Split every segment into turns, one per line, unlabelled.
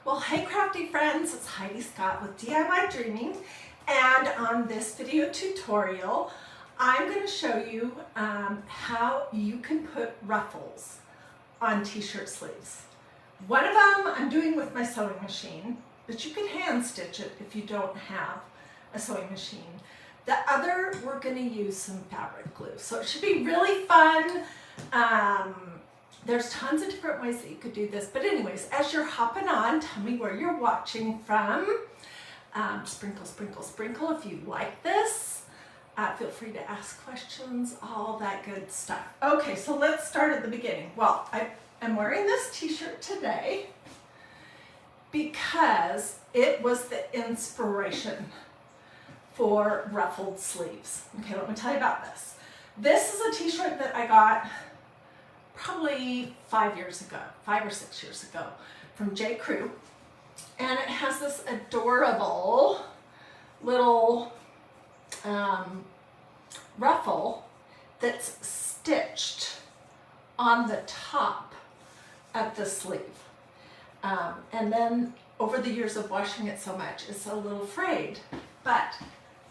Well, hey crafty friends, it's Hiedi Scott with DiyDreaming, and on this video tutorial I'm going to show you how you can put ruffles on t-shirt sleeves. One of them I'm doing with my sewing machine, but you can hand stitch it if you don't have a sewing machine. The other, we're going to use some fabric glue, so it should be really fun. There's tons of different ways that you could do this, but anyways, as you're hopping on, tell me where you're watching from. Sprinkle, sprinkle, sprinkle if you like this. Feel free to ask questions, all that good stuff. Okay, so let's start at the beginning. Well, I am wearing this t-shirt today because it was the inspiration for ruffled sleeves. Okay, let me tell you about this. This is a t-shirt that I got probably 5 years ago, 5 or 6 years ago, from J. Crew, and it has this adorable little ruffle that's stitched on the top of the sleeve, and then over the years of washing it so much, it's a little frayed, but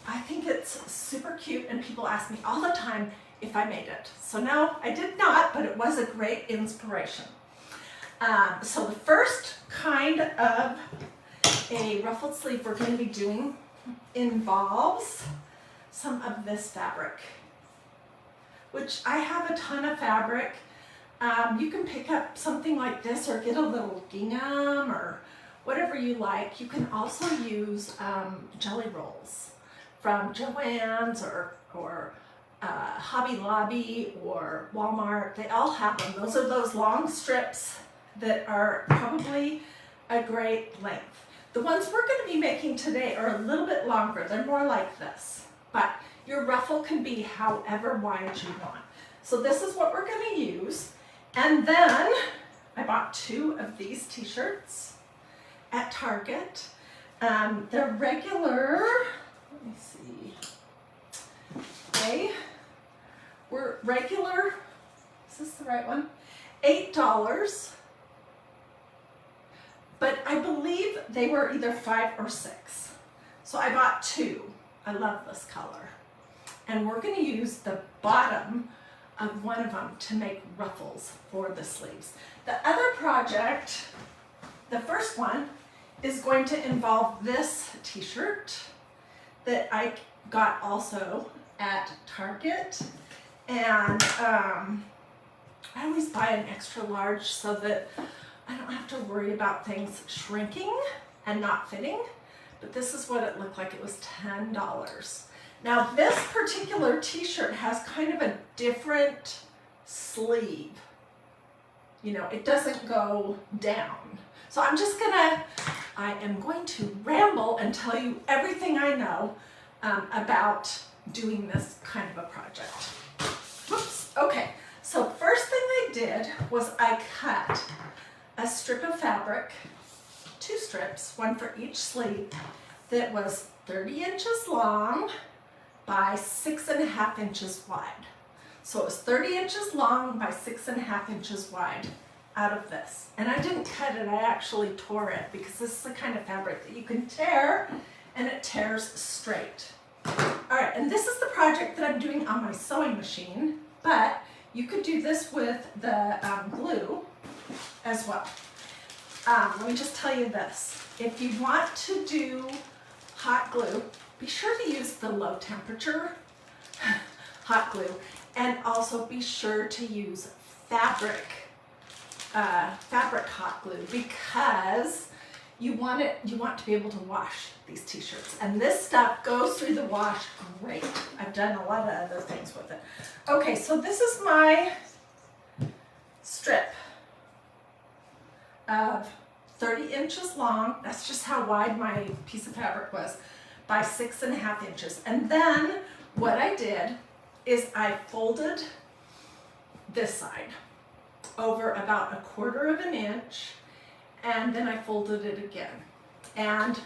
I think it's super cute, and people ask me all the time if I made it. So no, I did not, but it was a great inspiration. So the first kind of a ruffled sleeve we're going to be doing involves some of this fabric, which I have a ton of fabric. You can pick up something like this or get a little gingham or whatever you like. You can also use jelly rolls from Joann's or Hobby Lobby or Walmart. They all have them. Those are those long strips that are probably a great length. The ones we're going to be making today are a little bit longer. They're more like this, but your ruffle can be however wide you want. So this is what we're going to use. And then I bought 2 of these t-shirts at Target. They're regular, let me see, they were regular, is this the right one? $8, but I believe they were either 5 or 6. So I bought 2. I love this color. And we're going to use the bottom of one of them to make ruffles for the sleeves. The other project, the first one, is going to involve this t-shirt that I got also at Target, and I always buy an extra large so that I don't have to worry about things shrinking and not fitting, but this is what it looked like. It was $10. Now this particular t-shirt has kind of a different sleeve. You know, it doesn't go down. So I am going to ramble and tell you everything I know about doing this kind of a project. Whoops, okay. So first thing I did was I cut a strip of fabric, 2 strips, one for each sleeve, that was 30 inches long by 6.5 inches wide. So it was 30 inches long by 6.5 inches wide out of this. And I didn't cut it, I actually tore it, because this is the kind of fabric that you can tear, and it tears straight. All right, and this is the project that I'm doing on my sewing machine, but you could do this with the glue as well. Let me just tell you this. If you want to do hot glue, be sure to use the low temperature hot glue, and also be sure to use fabric hot glue, because you want to be able to wash these t-shirts, and this stuff goes through the wash great. I've done a lot of other things with it. Okay, so this is my strip of 30 inches long. That's just how wide my piece of fabric was, by 6.5 inches. And then what I did is I folded this side over about 1/4 inch, and then I folded it again, and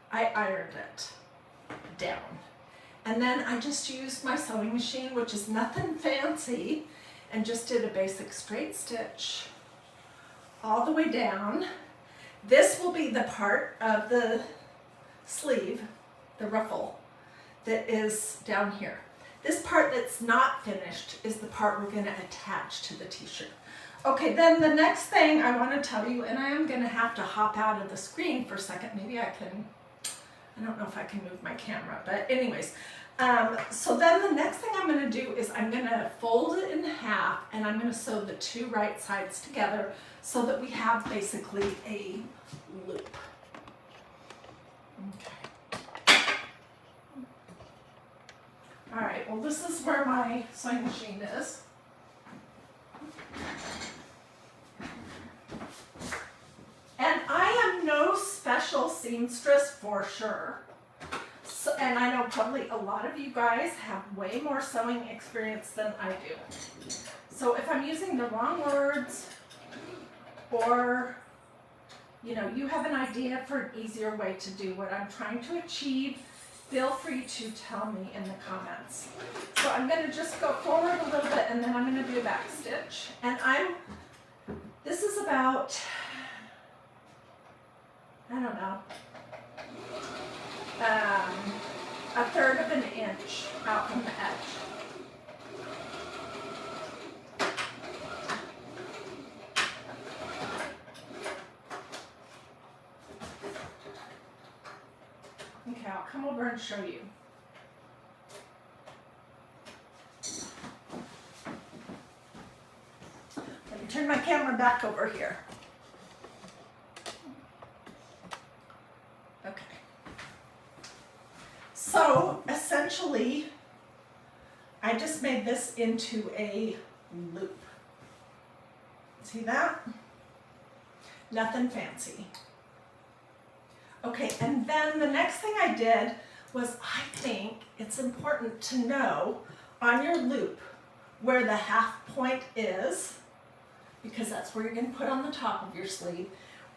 I ironed it down. And then I just used my sewing machine, which is nothing fancy, and just did a basic straight stitch all the way down. This will be the part of the sleeve, the ruffle, that is down here. This part that's not finished is the part we're going to attach to the t-shirt. Okay, then the next thing I want to tell you, and I am going to have to hop out of the screen for a second. Maybe I don't know if I can move my camera, but anyways. So then the next thing I'm going to do is I'm going to fold it in half, and I'm going to sew the two right sides together so that we have basically a loop. Okay. All right, well, this is where my sewing machine is. And I am no special seamstress for sure. So, and I know probably a lot of you guys have way more sewing experience than I do. So if I'm using the wrong words, or you have an idea for an easier way to do what I'm trying to achieve, feel free to tell me in the comments. So I'm going to just go forward a little bit, and then I'm going to do a back stitch. And this is about, I don't know, a third of an inch out from the edge. Okay, I'll come over and show you. Let me turn my camera back over here. Okay. So essentially, I just made this into a loop. See that? Nothing fancy. Okay, and then the next thing I did was, I think it's important to know on your loop where the half point is, because that's where you're going to put on the top of your sleeve,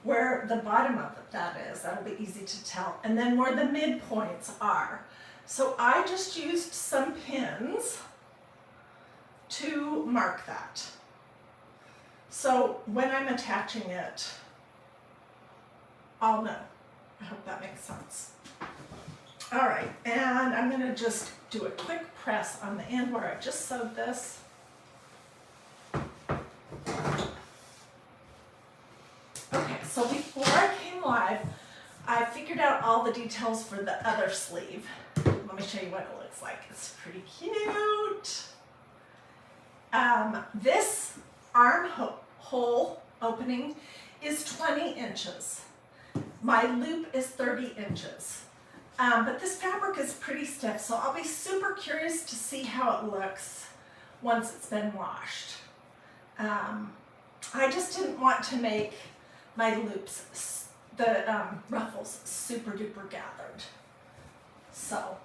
where the bottom of that is. That'll be easy to tell. And then where the midpoints are. So I just used some pins to mark that. So when I'm attaching it, I'll know. I hope that makes sense. All right, and I'm going to just do a quick press on the end where I just sewed this. Okay, so before I came live, I figured out all the details for the other sleeve. Let me show you what it looks like. It's pretty cute. This armhole opening is 20 inches. My loop is 30 inches. But this fabric is pretty stiff, so I'll be super curious to see how it looks once it's been washed. I just didn't want to make my loops, the ruffles, super duper gathered. So,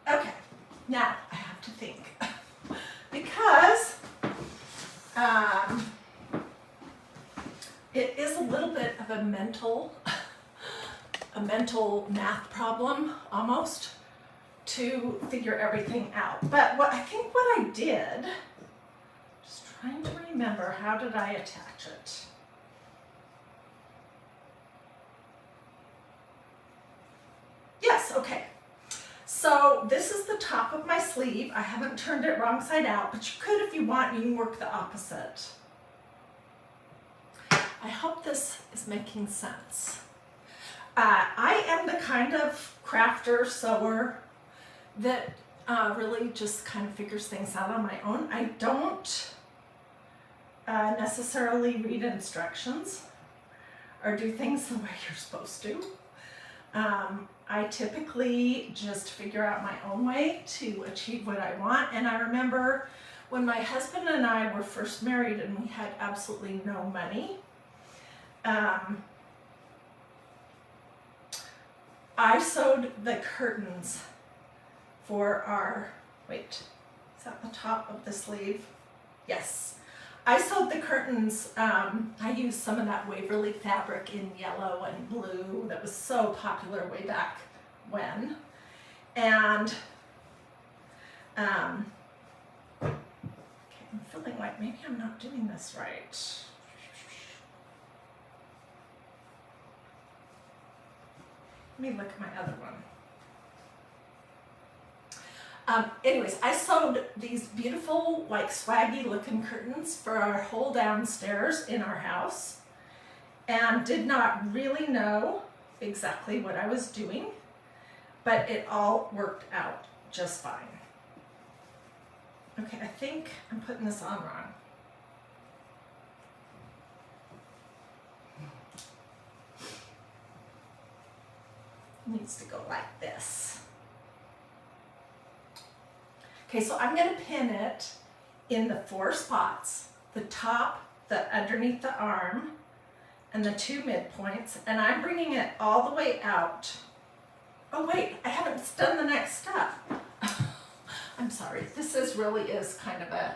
okay, now I have to think. Because it is a little bit of a mental math problem almost to figure everything out. But what I did, just trying to remember, how did I attach it? Yes, okay. So this is the top of my sleeve. I haven't turned it wrong side out, but you could if you want. You can work the opposite. I hope this is making sense. I am the kind of crafter, sewer that really just kind of figures things out on my own. I don't necessarily read instructions or do things the way you're supposed to. I typically just figure out my own way to achieve what I want. And I remember when my husband and I were first married and we had absolutely no money, I sewed the curtains for our, wait, is that the top of the sleeve? Yes. I sewed the curtains, I used some of that Waverly fabric in yellow and blue that was so popular way back when. And okay, I'm feeling like maybe I'm not doing this right. Let me look at my other one. Anyways, I sewed these beautiful, like swaggy looking curtains for our whole downstairs in our house and did not really know exactly what I was doing, but it all worked out just fine. Okay, I think I'm putting this on wrong. It needs to go like this. Okay, so I'm going to pin it in the 4 spots, the top, the underneath the arm, and the 2 midpoints, and I'm bringing it all the way out. Oh wait, I haven't done the next step. I'm sorry, this really is kind of a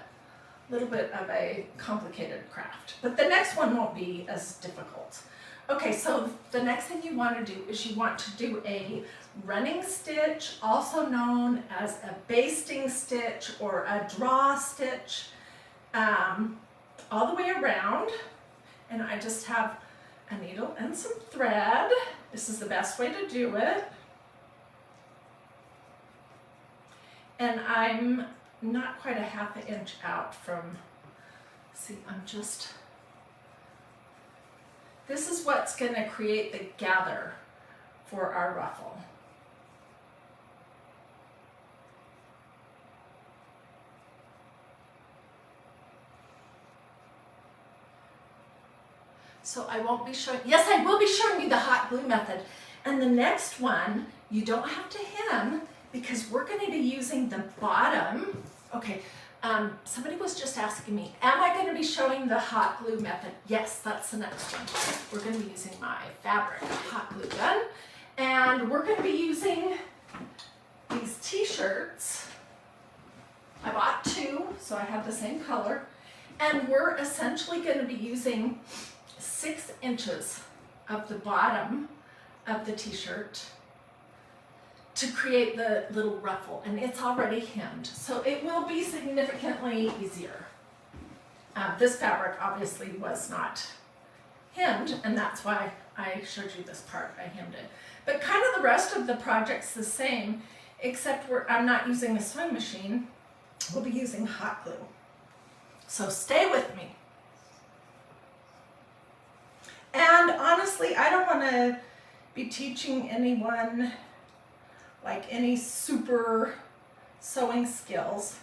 little bit of a complicated craft, but the next one won't be as difficult. Okay, so the next thing you want to do is you want to do a running stitch, also known as a basting stitch or a draw stitch, all the way around. And I just have a needle and some thread. This is the best way to do it. And I'm not quite a ½ inch out from, see, this is what's going to create the gather for our ruffle. So I won't be showing, yes, I will be showing you the hot glue method. And the next one, you don't have to hem because we're going to be using the bottom. Okay, somebody was just asking me, am I going to be showing the hot glue method? Yes, that's the next one. We're going to be using my fabric hot glue gun. And we're going to be using these t-shirts. I bought 2, so I have the same color. And we're essentially going to be using 6 inches of the bottom of the t-shirt to create the little ruffle, and it's already hemmed, so it will be significantly easier. This fabric obviously was not hemmed, and that's why I showed you this part. I hemmed it, but kind of the rest of the project's the same, except I'm not using a sewing machine. We'll be using hot glue, so stay with me. And honestly, I don't want to be teaching anyone like any super sewing skills.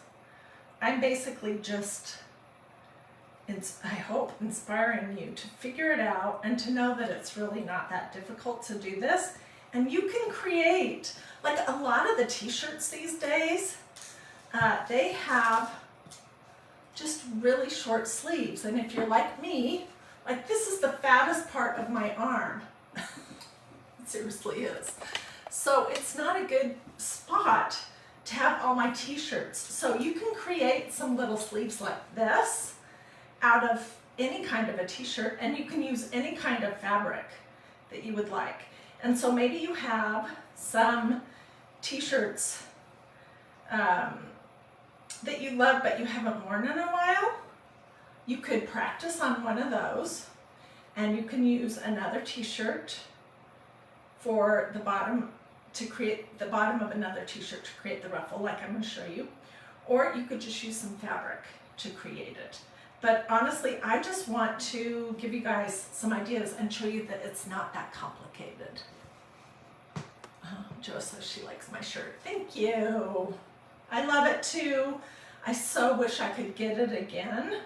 I'm basically just, I hope, inspiring you to figure it out and to know that it's really not that difficult to do this. And you can create, like a lot of the t-shirts these days, they have just really short sleeves. And if you're like me, like this is the fattest part of my arm. It seriously is. So it's not a good spot to have all my t-shirts. So you can create some little sleeves like this out of any kind of a t-shirt, and you can use any kind of fabric that you would like. And so maybe you have some t-shirts that you love but you haven't worn in a while. You could practice on one of those, and you can use another t-shirt for the bottom, to create the bottom of another t-shirt to create the ruffle, like I'm going to show you. Or you could just use some fabric to create it. But honestly, I just want to give you guys some ideas and show you that it's not that complicated. Jo says she likes my shirt. Thank you. I love it too. I so wish I could get it again.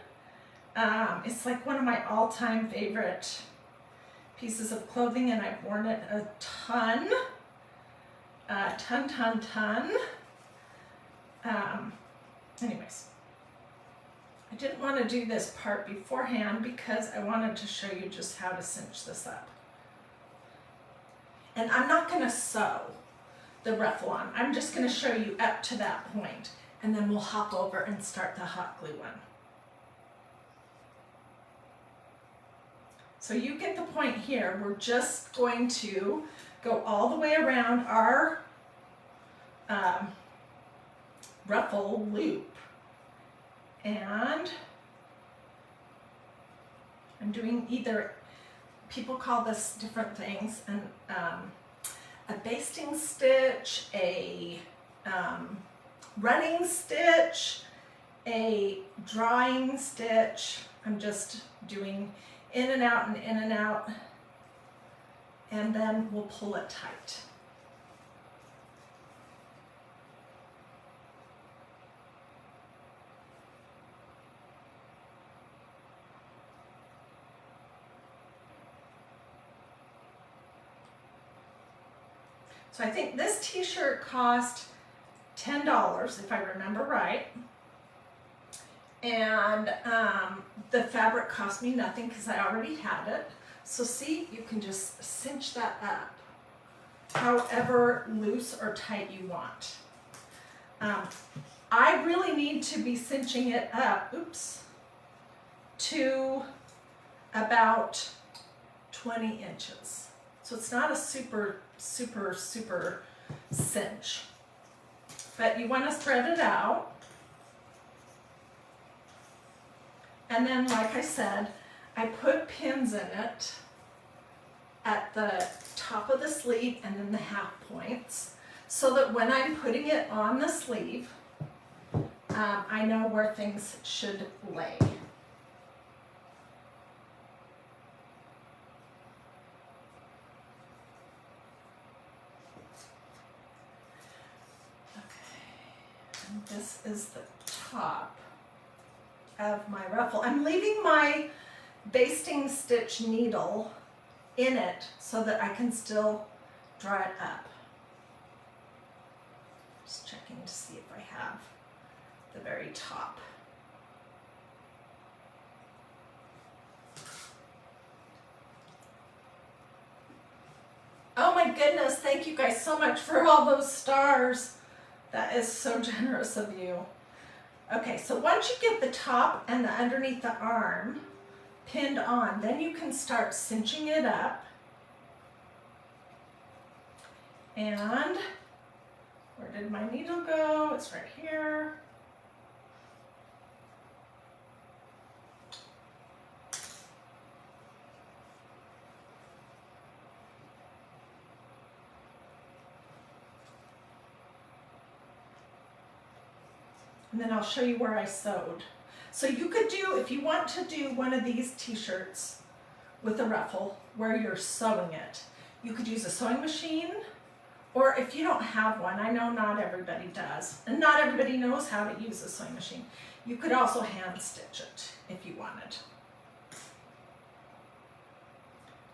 It's like one of my all-time favorite pieces of clothing, and I've worn it a ton. Anyways, I didn't want to do this part beforehand because I wanted to show you just how to cinch this up. And I'm not going to sew the ruffle on. I'm just going to show you up to that point, and then we'll hop over and start the hot glue one. So you get the point here. We're just going to go all the way around our ruffle loop. And I'm doing either, people call this different things, and a basting stitch, a running stitch, a drawing stitch. I'm just doing in and out and in and out, and then we'll pull it tight. So I think this t-shirt cost $10 if I remember right. And the fabric cost me nothing because I already had it. So see, you can just cinch that up however loose or tight you want. I really need to be cinching it up, oops, to about 20 inches. So it's not a super cinch, but you want to spread it out. And then, like I said, I put pins in it at the top of the sleeve and then the half points, so that when I'm putting it on the sleeve, I know where things should lay. This is the top of my ruffle. I'm leaving my basting stitch needle in it so that I can still draw it up. Just checking to see if I have the very top. Oh my goodness, thank you guys so much for all those stars. That is so generous of you. Okay, so once you get the top and the underneath the arm pinned on, then you can start cinching it up. And where did my needle go? It's right here. And then I'll show you where I sewed. So you could do, if you want to do one of these t-shirts with a ruffle where you're sewing it, you could use a sewing machine, or if you don't have one, I know not everybody does, and not everybody knows how to use a sewing machine, you could also hand stitch it if you wanted.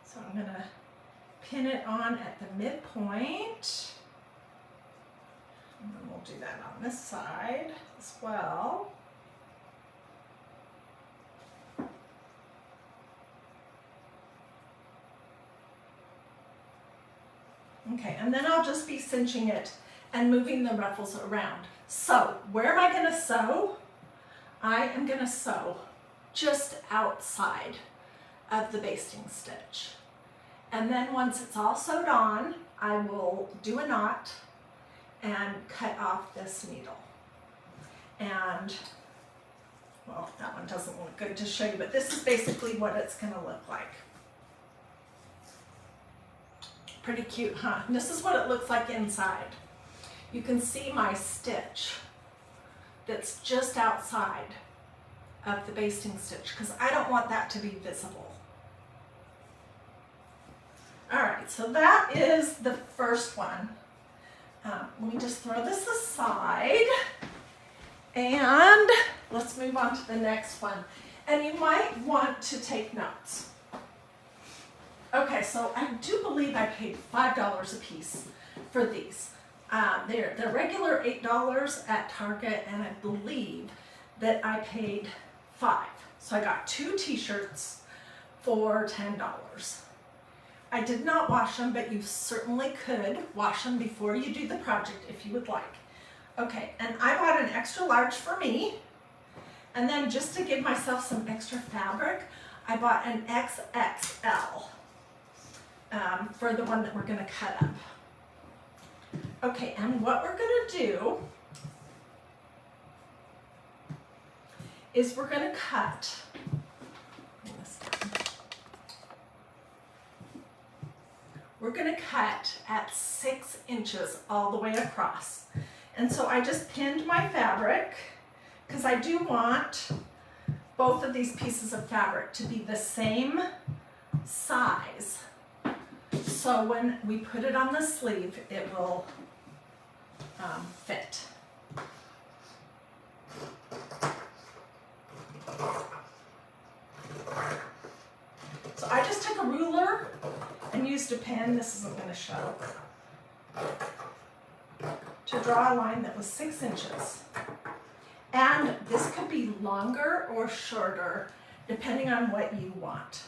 So I'm gonna pin it on at the midpoint. And then we'll do that on this side as well. Okay, and then I'll just be cinching it and moving the ruffles around. So, where am I going to sew? I am going to sew just outside of the basting stitch. And then once it's all sewed on, I will do a knot and cut off this needle. And, well, that one doesn't look good to show you, but this is basically what it's going to look like. Pretty cute, huh? And this is what it looks like inside. You can see my stitch that's just outside of the basting stitch because I don't want that to be visible. All right, so that is the first one. Let me just throw this aside and let's move on to the next one. And you might want to take notes. Okay, so I do believe I paid $5 a piece for these. They're regular $8 at Target, and I believe that I paid $5. So I got 2 t-shirts for $10. I did not wash them, but you certainly could wash them before you do the project if you would like. Okay, and I bought an extra large for me, and then just to give myself some extra fabric, I bought an XXL for the one that we're going to cut up. Okay, and what we're going to do is we're going to cut we're going to cut at 6 inches all the way across. And so I just pinned my fabric because I do want both of these pieces of fabric to be the same size. So when we put it on the sleeve, it will fit. So I just took a ruler and used a pen, this isn't going to show, to draw a line that was 6 inches. And this could be longer or shorter, depending on what you want.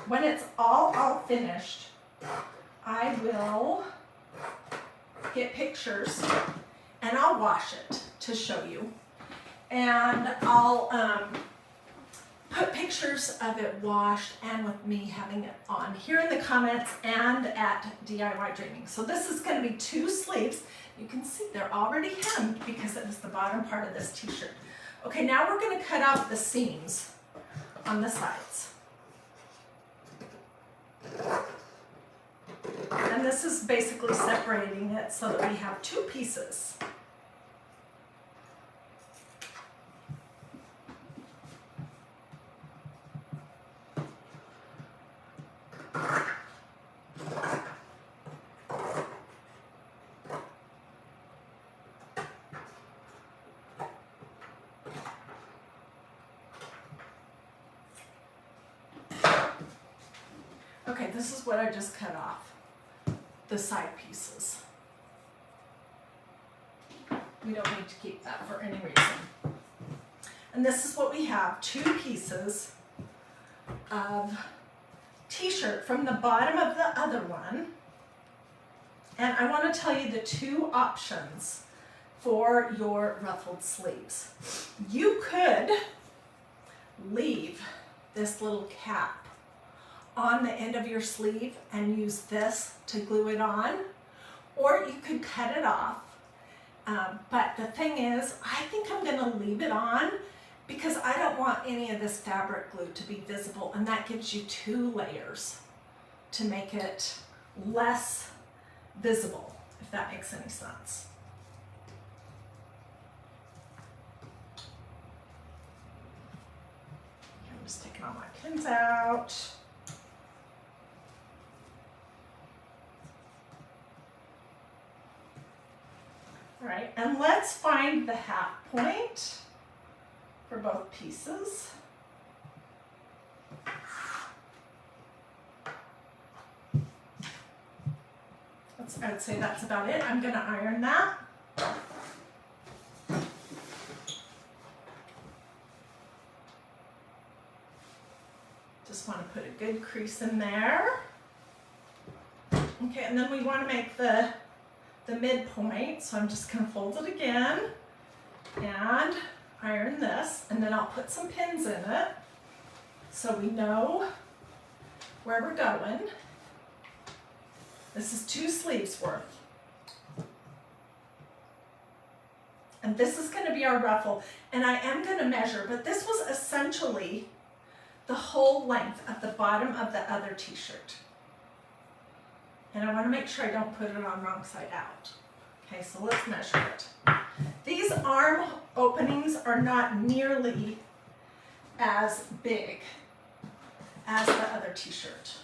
When it's all finished, I will get pictures and I'll wash it to show you. And I'll put pictures of it washed and with me having it on here in the comments and at DiyDreaming. So this is going to be 2 sleeves. You can see they're already hemmed because it was the bottom part of this t-shirt. Okay, now we're going to cut out the seams on the sides. And this is basically separating it so that we have 2 pieces. Okay, this is what I just cut off, the side pieces. We don't need to keep that for any reason. And this is what we have, 2 pieces of t-shirt from the bottom of the other one. And I want to tell you the 2 options for your ruffled sleeves. You could leave this little cap on the end of your sleeve and use this to glue it on, or you could cut it off. But the thing is, I think I'm going to leave it on because I don't want any of this fabric glue to be visible, and that gives you 2 layers to make it less visible, if that makes any sense. I'm just taking all my pins out. All right, and let's find the half point for both pieces. I would say that's about it. I'm going to iron that. Just want to put a good crease in there. Okay, and then we want to make the midpoint, so I'm just going to fold it again and iron this, and then I'll put some pins in it so we know where we're going. This is 2 sleeves worth. And this is going to be our ruffle, and I am going to measure, but this was essentially the whole length of the bottom of the other t-shirt. And I want to make sure I don't put it on wrong side out. Okay, so let's measure it. These arm openings are not nearly as big as the other t-shirt.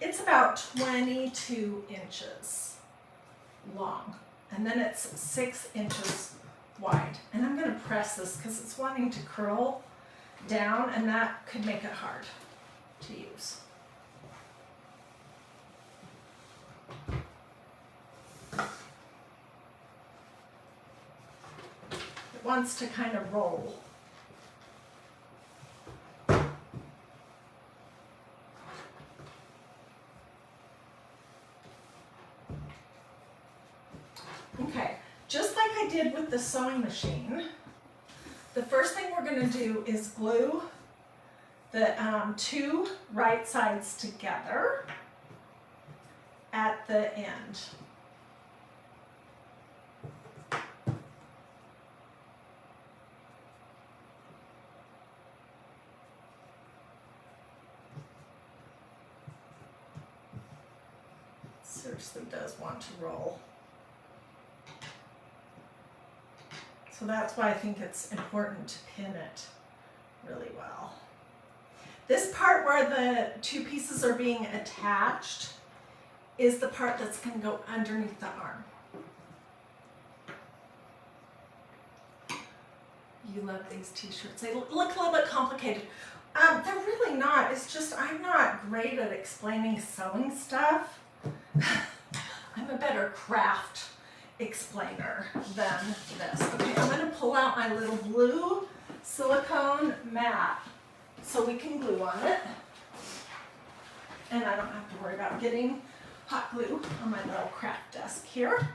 It's about 22 inches long, and then it's 6 inches wide. And I'm going to press this because it's wanting to curl down, and that could make it hard to use. It wants to kind of roll. Okay, just like I did with the sewing machine, the first thing we're going to do is glue the two right sides together at the end. Seriously does want to roll. So that's why I think it's important to pin it really well. This part where the two pieces are being attached is the part that's going to go underneath the arm. You love these t-shirts. They look a little bit complicated. They're really not. It's just I'm not great at explaining sewing stuff. I'm a better craft explainer than this. Okay, I'm going to pull out my little blue silicone mat so we can glue on it. And I don't have to worry about getting hot glue on my little craft desk here.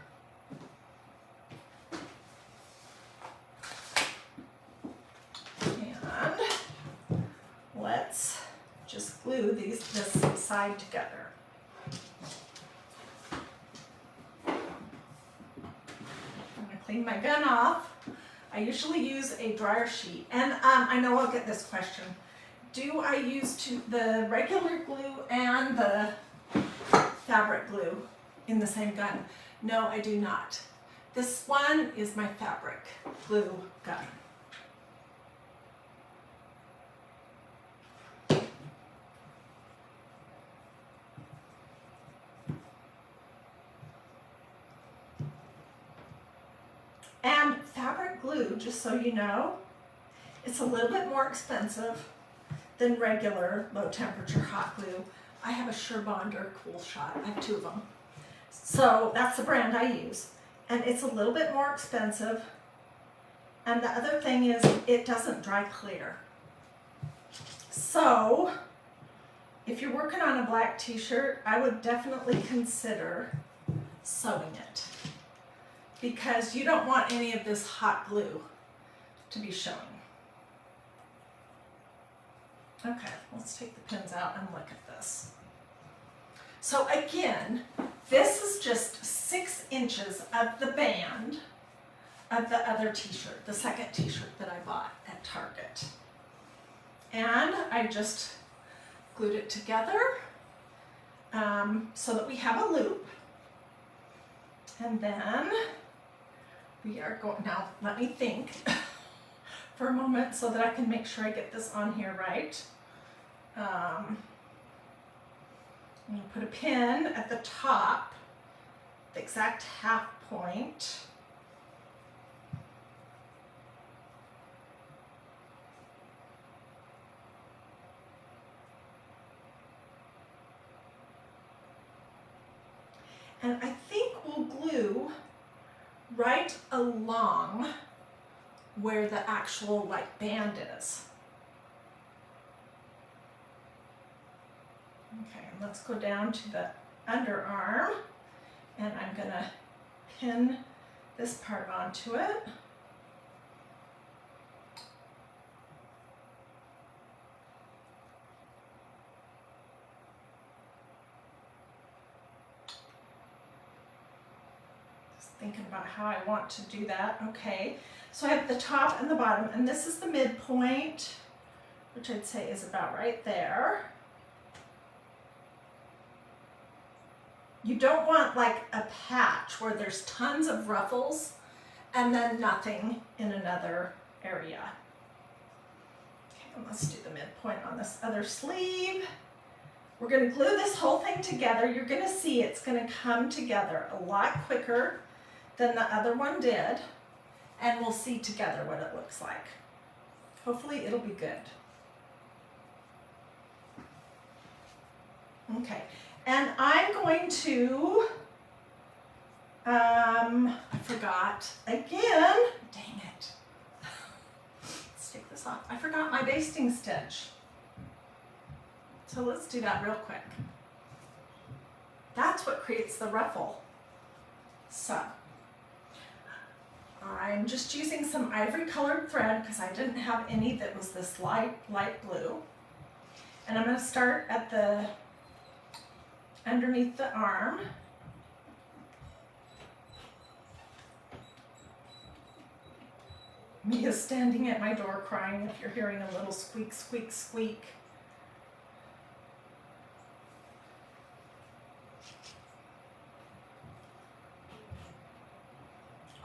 And let's just glue this side together. Clean my gun off. I usually use a dryer sheet, and I know I'll get this question. Do I use the regular glue and the fabric glue in the same gun? No, I do not. This one is my fabric glue gun. And fabric glue, just so you know, it's a little bit more expensive than regular low temperature hot glue. I have a Surebond Cool Shot. I have two of them. So that's the brand I use. And it's a little bit more expensive. And the other thing is it doesn't dry clear. So if you're working on a black t-shirt, I would definitely consider sewing it, because you don't want any of this hot glue to be showing. Okay, let's take the pins out and look at this. So again, this is just 6 inches of the band of the other t-shirt, the second t-shirt that I bought at Target. And I just glued it together so that we have a loop. And then we are going, now let me think for a moment so that I can make sure I get this on here right. I'm going to put a pin at the top, the exact half point. And I think we'll glue right along where the actual like band is. Okay, let's go down to the underarm, and I'm gonna pin this part onto it. Thinking about how I want to do that. Okay, so I have the top and the bottom, and this is the midpoint, which I'd say is about right there. You don't want like a patch where there's tons of ruffles and then nothing in another area. Okay, and let's do the midpoint on this other sleeve. We're going to glue this whole thing together. You're going to see it's going to come together a lot quicker than the other one did, and we'll see together what it looks like. Hopefully it'll be good. Okay, and I'm going to, I forgot again, dang it. Let's take this off. I forgot my basting stitch. So let's do that real quick. That's what creates the ruffle. So I'm just using some ivory colored thread because I didn't have any that was this light blue. And I'm going to start at the underneath the arm. Mia's standing at my door crying if you're hearing a little squeak, squeak, squeak.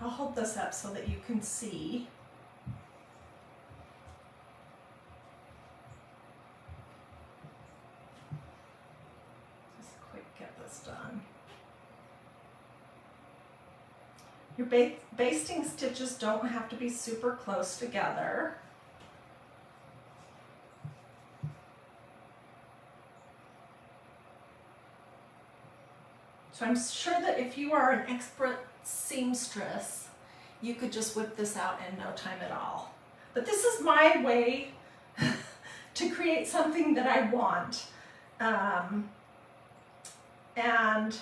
I'll hold this up so that you can see. Just quick get this done. Your basting stitches don't have to be super close together. So I'm sure that if you are an expert seamstress, you could just whip this out in no time at all. But this is my way to create something that I want. And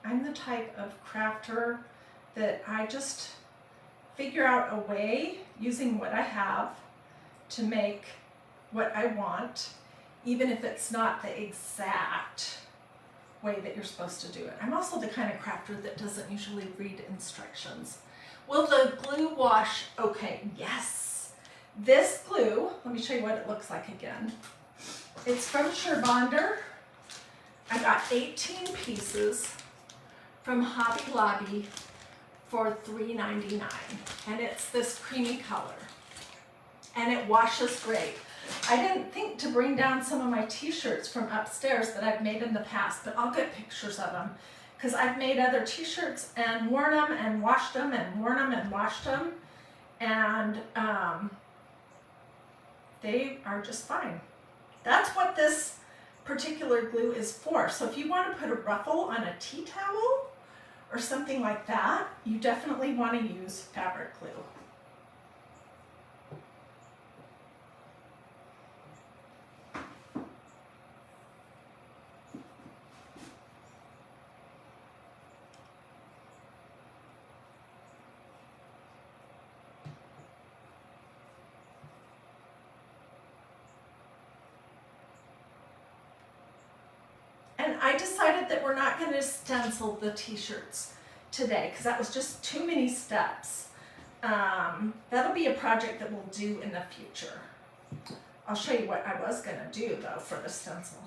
I'm the type of crafter that I just figure out a way using what I have to make what I want, even if it's not the exact way that you're supposed to do it. I'm also the kind of crafter that doesn't usually read instructions. Will the glue wash? Okay, yes. This glue, let me show you what it looks like again. It's from Sherbonder. I got 18 pieces from Hobby Lobby for $3.99, and it's this creamy color, and it washes great. I didn't think to bring down some of my t-shirts from upstairs that I've made in the past, but I'll get pictures of them because I've made other t-shirts and worn them and washed them and worn them and washed them, and they are just fine. That's what this particular glue is for. So if you want to put a ruffle on a tea towel or something like that, you definitely want to use fabric glue. And I decided that we're not going to stencil the t-shirts today because that was just too many steps. That'll be a project that we'll do in the future. I'll show you what I was going to do though for the stencil.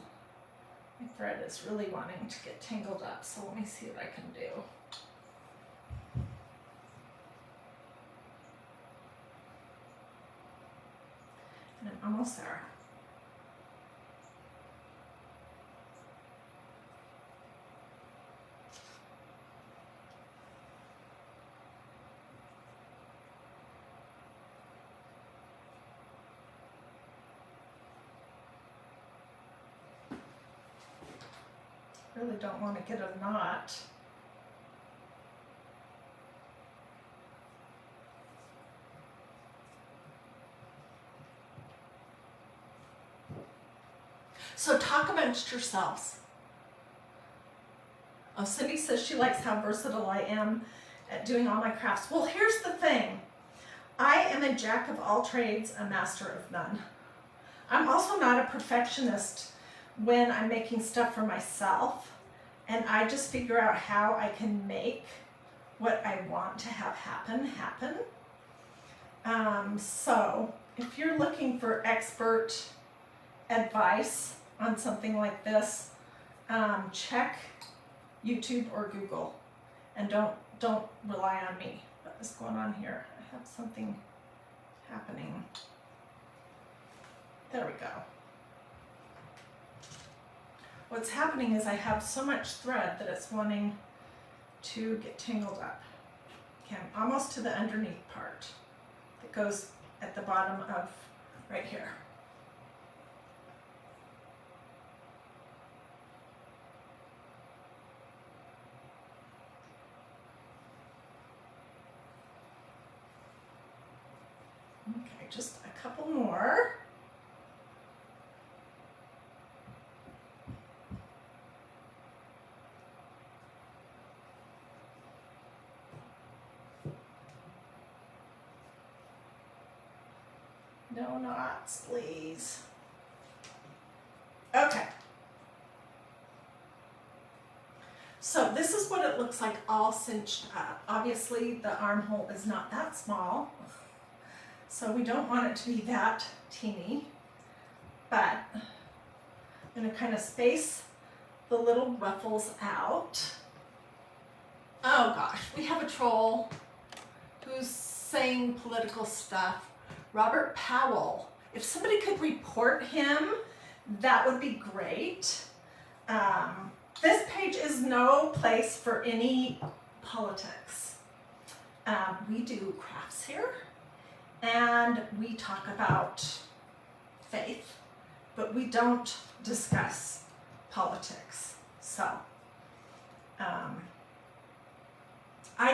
My thread is really wanting to get tangled up, so let me see what I can do. And I'm almost there. Really don't want to get a knot. So talk amongst yourselves. Oh, Cindy says she likes how versatile I am at doing all my crafts. Well, here's the thing. I am a jack of all trades, a master of none. I'm also not a perfectionist when I'm making stuff for myself, and I just figure out how I can make what I want to have happen. So if you're looking for expert advice on something like this, check YouTube or Google, and don't rely on me. What is going on here? I have something happening. There we go. What's happening is I have so much thread that it's wanting to get tangled up. Okay, I'm almost to the underneath part that goes at the bottom of right here. Okay, just a couple more. No knots, please. So this is what it looks like all cinched up. Obviously the armhole is not that small, so we don't want it to be that teeny, but I'm going to kind of space the little ruffles out. Oh gosh, we have a troll who's saying political stuff. Robert Powell. If somebody could report him, that would be great. This page is no place for any politics. We do crafts here, and we talk about faith, but we don't discuss politics. So, I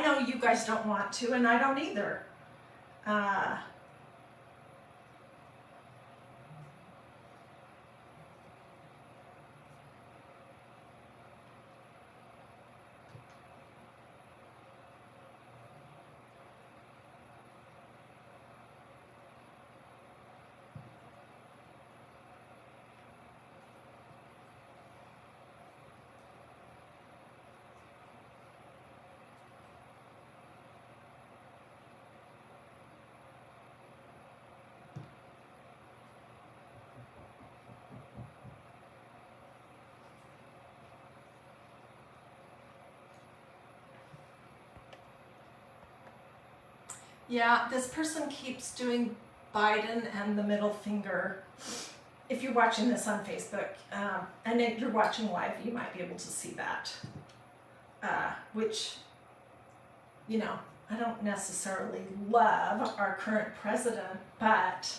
know you guys don't want to, and I don't either. Yeah, this person keeps doing Biden and the middle finger. If you're watching this on Facebook, and if you're watching live, you might be able to see that. Which, you know, I don't necessarily love our current president, but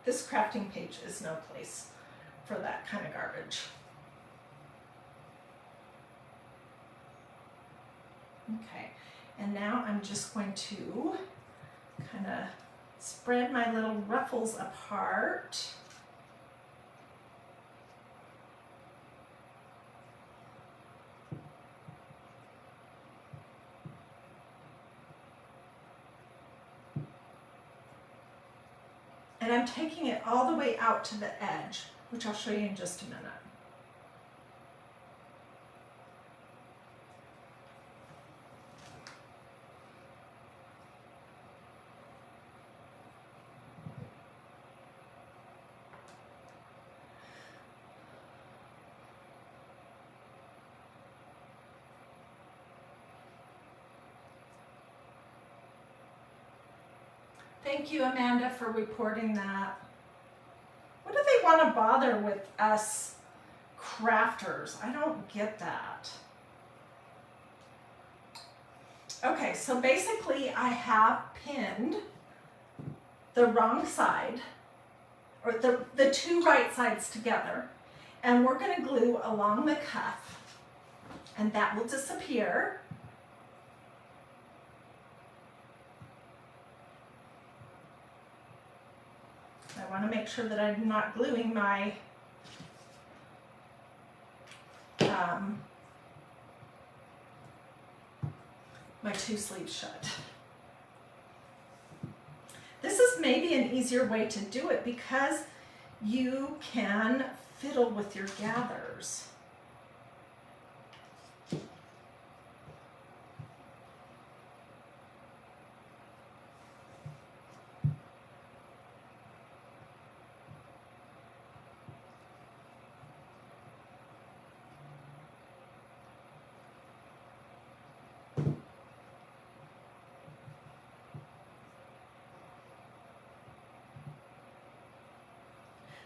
this crafting page is no place for that kind of garbage. Okay. And now I'm just going to kind of spread my little ruffles apart. And I'm taking it all the way out to the edge, which I'll show you in just a minute. Thank you, Amanda, for reporting that. What do they want to bother with us crafters? I don't get that. Okay, so basically I have pinned the wrong side, or the two right sides together, and we're going to glue along the cuff, and that will disappear. I want to make sure that I'm not gluing my my two sleeves shut. This is maybe an easier way to do it because you can fiddle with your gathers.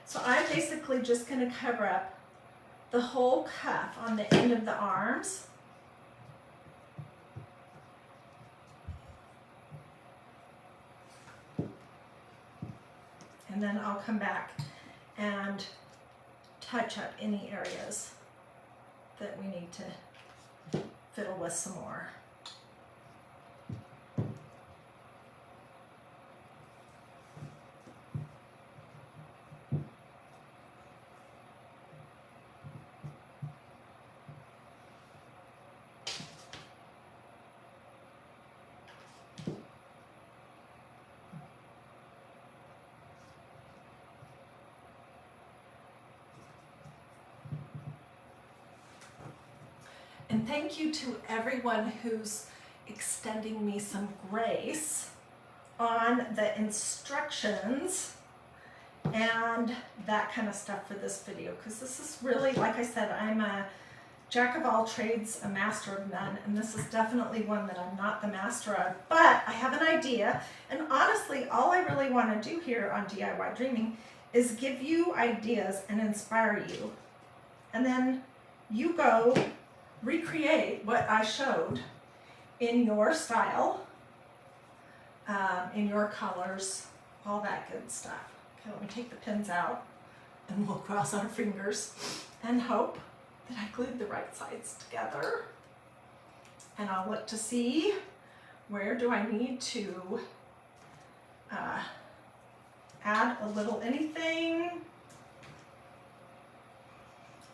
So I'm basically just going to cover up the whole cuff on the end of the arms. And then I'll come back and touch up any areas that we need to fiddle with some more. And thank you to everyone who's extending me some grace on the instructions and that kind of stuff for this video, because this is really, like I said, I'm a jack of all trades, a master of none, and this is definitely one that I'm not the master of, but I have an idea, and honestly, all I really want to do here on DIY Dreaming is give you ideas and inspire you, and then you go recreate what I showed in your style, in your colors, all that good stuff. Okay, let me take the pins out and we'll cross our fingers and hope that I glued the right sides together. And I'll look to see where do I need to add a little anything.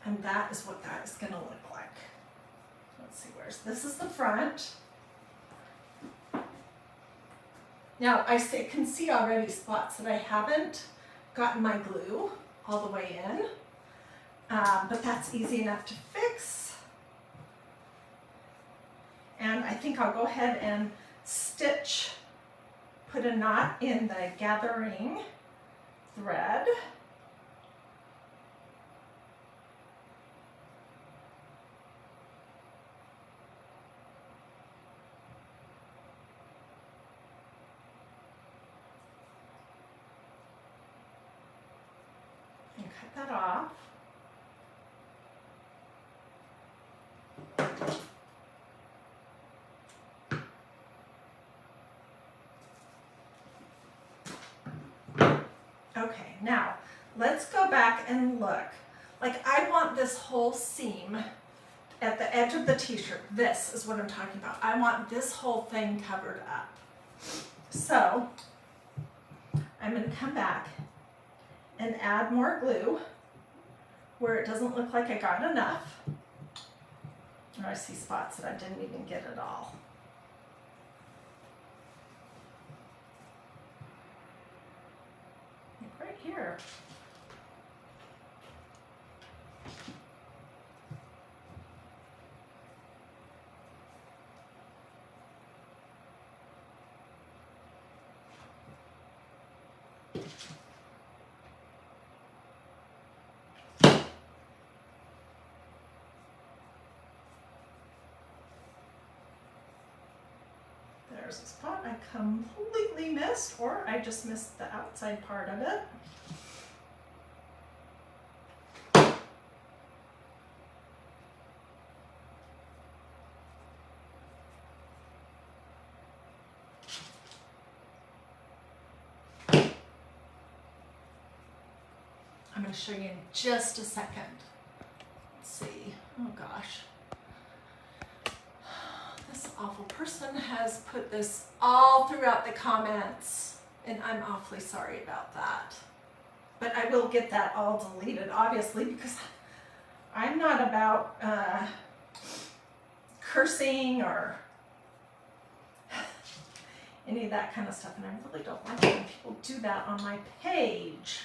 And that is what that is going to look like. Let's see, this is the front. Now I can see already spots that I haven't gotten my glue all the way in, but that's easy enough to fix. And I think I'll go ahead and stitch, put a knot in the gathering thread. Cut that off. Okay, now let's go back and look. Like, I want this whole seam at the edge of the t-shirt. This is what I'm talking about. I want this whole thing covered up. So I'm going to come back and add more glue where it doesn't look like I got enough. Or I see spots that I didn't even get at all. Like right here. There's a spot I completely missed, or I just missed the outside part of it. I'm going to show you in just a second. Let's see. Oh gosh. This awful person has put this all throughout the comments, and I'm awfully sorry about that. But I will get that all deleted, obviously, because I'm not about cursing or any of that kind of stuff, and I really don't like when people do that on my page.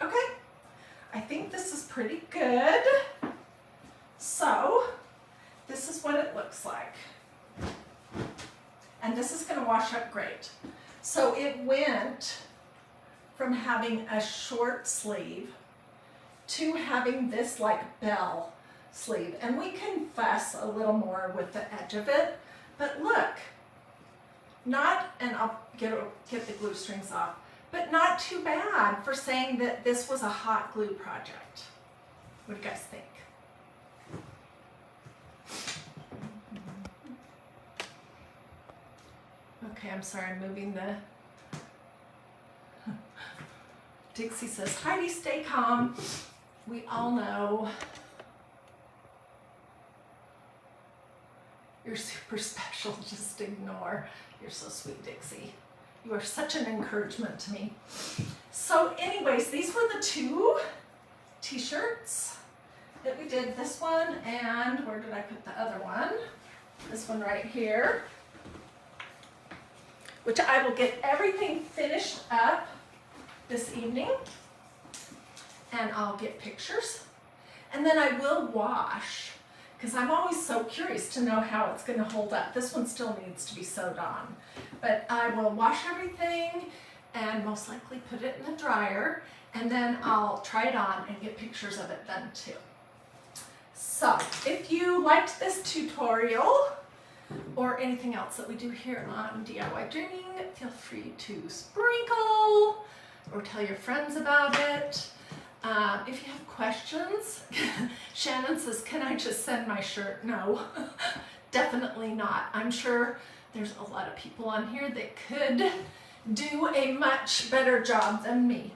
Okay, I think this is pretty good. So this is what it looks like. And this is going to wash up great. So it went from having a short sleeve to having this like bell sleeve. And we can fuss a little more with the edge of it. But look, and I'll get the glue strings off. But not too bad for saying that this was a hot glue project. What do you guys think? Okay, I'm sorry, I'm moving the... Dixie says, Heidi, stay calm. We all know You're super special. Just ignore. You're so sweet, Dixie. You are such an encouragement to me. So anyways, these were the 2 t-shirts that we did. This one, and where did I put the other one? This one right here, which I will get everything finished up this evening, and I'll get pictures, and then I will wash, because I'm always so curious to know how it's going to hold up. This one still needs to be sewed on, but I will wash everything and most likely put it in the dryer, and then I'll try it on and get pictures of it done too. So if you liked this tutorial or anything else that we do here on DIY Dreaming, feel free to sprinkle or tell your friends about it. If you have questions, Shannon says, can I just send my shirt? No, definitely not. I'm sure there's a lot of people on here that could do a much better job than me.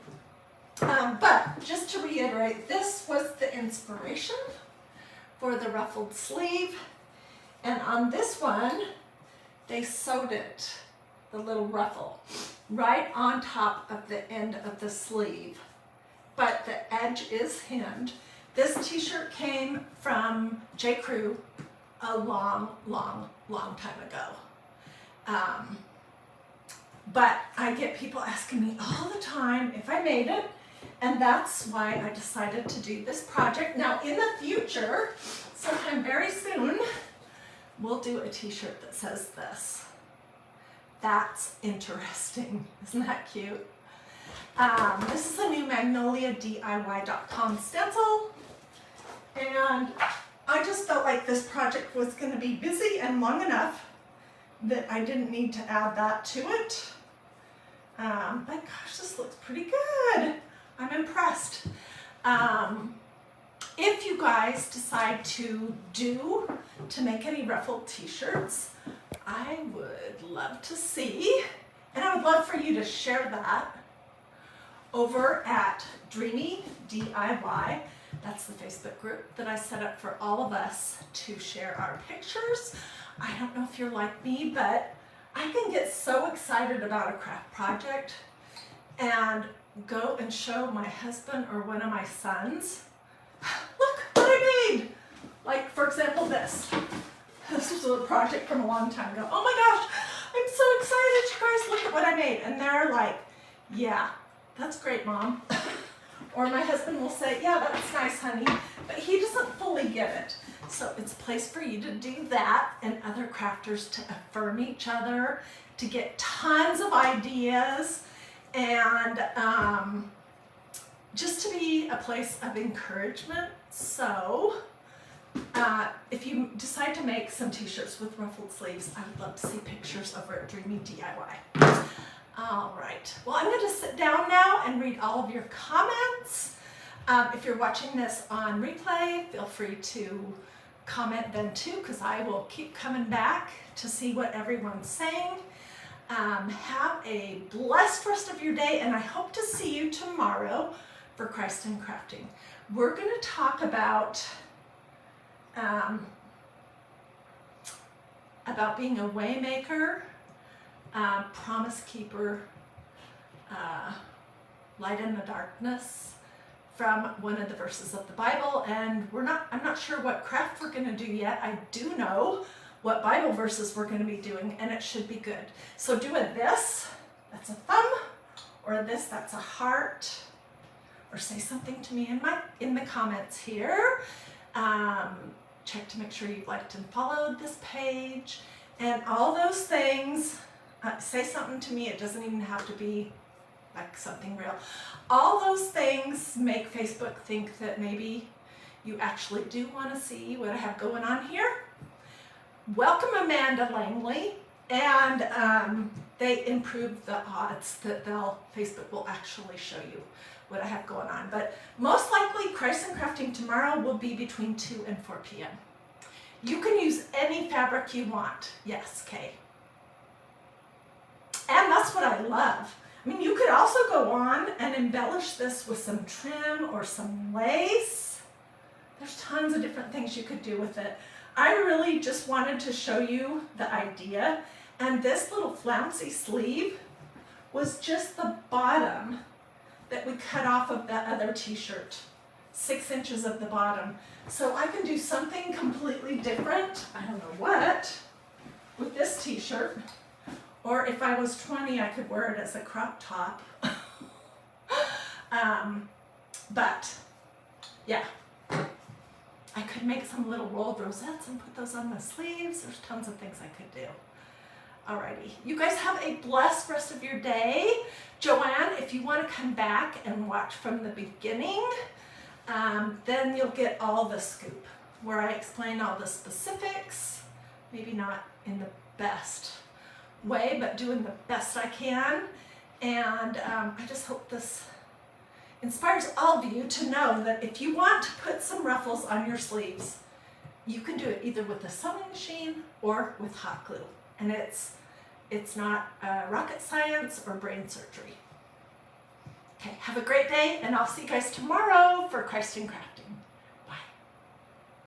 But just to reiterate, this was the inspiration for the ruffled sleeve. And on this one, they sewed it, the little ruffle, right on top of the end of the sleeve. But the edge is hemmed. This t-shirt came from J. Crew a long time ago. But I get people asking me all the time if I made it, and that's why I decided to do this project. Now in the future, sometime very soon, we'll do a t-shirt that says this. That's interesting. Isn't that cute? This is a new Magnolia DIY.com stencil, and I just felt like this project was going to be busy and long enough that I didn't need to add that to it. But gosh, this looks pretty good. I'm impressed. If you guys decide to make any ruffled t-shirts, I would love to see, and I would love for you to share that over at Dreamy DIY. That's the Facebook group that I set up for all of us to share our pictures. I don't know if you're like me, but I can get so excited about a craft project and go and show my husband or one of my sons, look what I made. Like, for example, this. This was a project from a long time ago. Oh my gosh, I'm so excited, you guys, look at what I made. And they're like, yeah, that's great, Mom. Or my husband will say, yeah, that's nice, honey. But he doesn't fully get it. So it's a place for you to do that and other crafters to affirm each other, to get tons of ideas, and just to be a place of encouragement. So if you decide to make some t-shirts with ruffled sleeves, I would love to see pictures over at Dreamy DIY. All right, well, I'm going to sit down now and read all of your comments. If you're watching this on replay, feel free to comment then too, because I will keep coming back to see what everyone's saying. Have a blessed rest of your day, and I hope to see you tomorrow for Christ in Crafting. We're going to talk about being a way maker, promise keeper, light in the darkness, from one of the verses of the Bible. And I'm not sure what craft we're going to do yet. I do know what Bible verses we're going to be doing, and it should be good. So do a this, that's a thumb, or a this, that's a heart, or say something to me in the comments here. Check to make sure you've liked and followed this page, and all those things. Say something to me. It doesn't even have to be like something real. All those things make Facebook think that maybe you actually do want to see what I have going on here. Welcome Amanda Langley, and they improved the odds that Facebook will actually show you what I have going on. But most likely Christ in Crafting tomorrow will be between 2 and 4 p.m. You can use any fabric you want. Yes, Kay. And that's what I love. I mean, you could also go on and embellish this with some trim or some lace. There's tons of different things you could do with it. I really just wanted to show you the idea, and this little flouncy sleeve was just the bottom that we cut off of that other t-shirt. 6 inches of the bottom. So I can do something completely different, I don't know what, with this t-shirt. Or if I was 20, I could wear it as a crop top. But yeah, I could make some little rolled rosettes and put those on the sleeves. There's tons of things I could do. Alrighty, you guys have a blessed rest of your day. Joanne, if you want to come back and watch from the beginning, then you'll get all the scoop where I explain all the specifics, maybe not in the best way, but doing the best I can. And I just hope this inspires all of you to know that if you want to put some ruffles on your sleeves, you can do it either with a sewing machine or with hot glue. And it's not rocket science or brain surgery. Okay, have a great day, and I'll see you guys tomorrow for Christ in Crafting.